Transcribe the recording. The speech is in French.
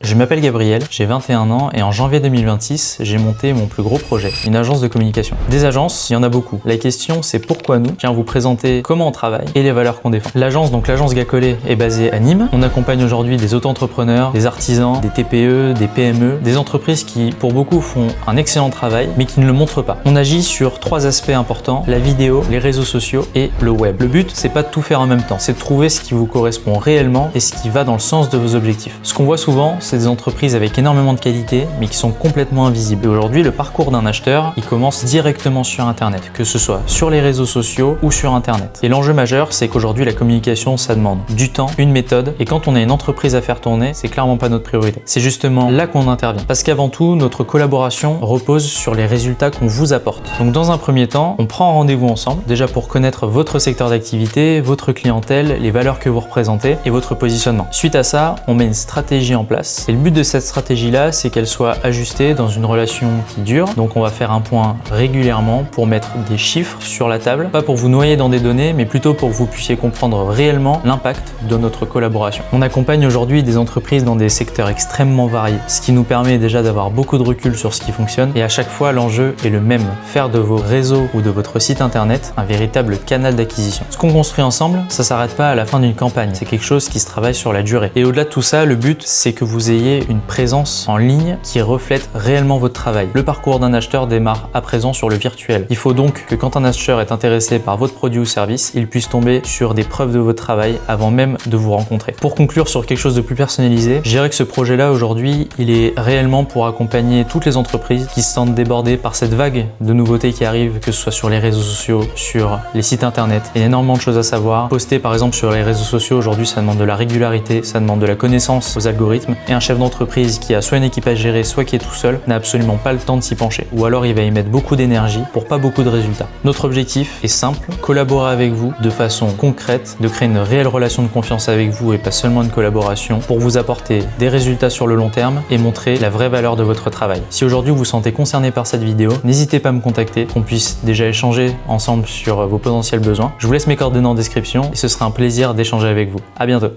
Je m'appelle Gabriel, j'ai 21 ans et en janvier 2026, j'ai monté mon plus gros projet, une agence de communication. Des agences, il y en a beaucoup. La question, c'est pourquoi nous? Je viens vous présenter comment on travaille et les valeurs qu'on défend. L'agence Gacolé est basée à Nîmes. On accompagne aujourd'hui des auto-entrepreneurs, des artisans, des TPE, des PME, des entreprises qui, pour beaucoup, font un excellent travail, mais qui ne le montrent pas. On agit sur 3 aspects importants, la vidéo, les réseaux sociaux et le web. Le but, c'est pas de tout faire en même temps, c'est de trouver ce qui vous correspond réellement et ce qui va dans le sens de vos objectifs. Ce qu'on voit souvent, c'est des entreprises avec énormément de qualité, mais qui sont complètement invisibles. Et aujourd'hui, le parcours d'un acheteur, il commence directement sur Internet, que ce soit sur les réseaux sociaux ou sur Internet. Et l'enjeu majeur, c'est qu'aujourd'hui, la communication, ça demande du temps, une méthode, et quand on a une entreprise à faire tourner, c'est clairement pas notre priorité. C'est justement là qu'on intervient. Parce qu'avant tout, notre collaboration repose sur les résultats qu'on vous apporte. Donc dans un premier temps, on prend rendez-vous ensemble, déjà pour connaître votre secteur d'activité, votre clientèle, les valeurs que vous représentez et votre positionnement. Suite à ça, on met une stratégie en place. Et le but de cette stratégie-là, c'est qu'elle soit ajustée dans une relation qui dure. Donc on va faire un point régulièrement pour mettre des chiffres sur la table, pas pour vous noyer dans des données, mais plutôt pour que vous puissiez comprendre réellement l'impact de notre collaboration. On accompagne aujourd'hui des entreprises dans des secteurs extrêmement variés, ce qui nous permet déjà d'avoir beaucoup de recul sur ce qui fonctionne. Et à chaque fois, l'enjeu est le même, faire de vos réseaux ou de votre site internet un véritable canal d'acquisition. Ce qu'on construit ensemble, ça s'arrête pas à la fin d'une campagne, c'est quelque chose qui se travaille sur la durée. Et au-delà de tout ça, le but, c'est que vous ayez une présence en ligne qui reflète réellement votre travail. Le parcours d'un acheteur démarre à présent sur le virtuel. Il faut donc que quand un acheteur est intéressé par votre produit ou service, il puisse tomber sur des preuves de votre travail avant même de vous rencontrer. Pour conclure sur quelque chose de plus personnalisé, je dirais que ce projet-là aujourd'hui, il est réellement pour accompagner toutes les entreprises qui se sentent débordées par cette vague de nouveautés qui arrivent, que ce soit sur les réseaux sociaux, sur les sites internet. Il y a énormément de choses à savoir. Poster par exemple sur les réseaux sociaux aujourd'hui, ça demande de la régularité, ça demande de la connaissance aux algorithmes, et un chef d'entreprise qui a soit une équipe à gérer, soit qui est tout seul, n'a absolument pas le temps de s'y pencher. Ou alors il va y mettre beaucoup d'énergie pour pas beaucoup de résultats. Notre objectif est simple, collaborer avec vous de façon concrète, de créer une réelle relation de confiance avec vous et pas seulement une collaboration, pour vous apporter des résultats sur le long terme et montrer la vraie valeur de votre travail. Si aujourd'hui vous vous sentez concerné par cette vidéo, n'hésitez pas à me contacter, qu'on puisse déjà échanger ensemble sur vos potentiels besoins. Je vous laisse mes coordonnées en description et ce sera un plaisir d'échanger avec vous. À bientôt.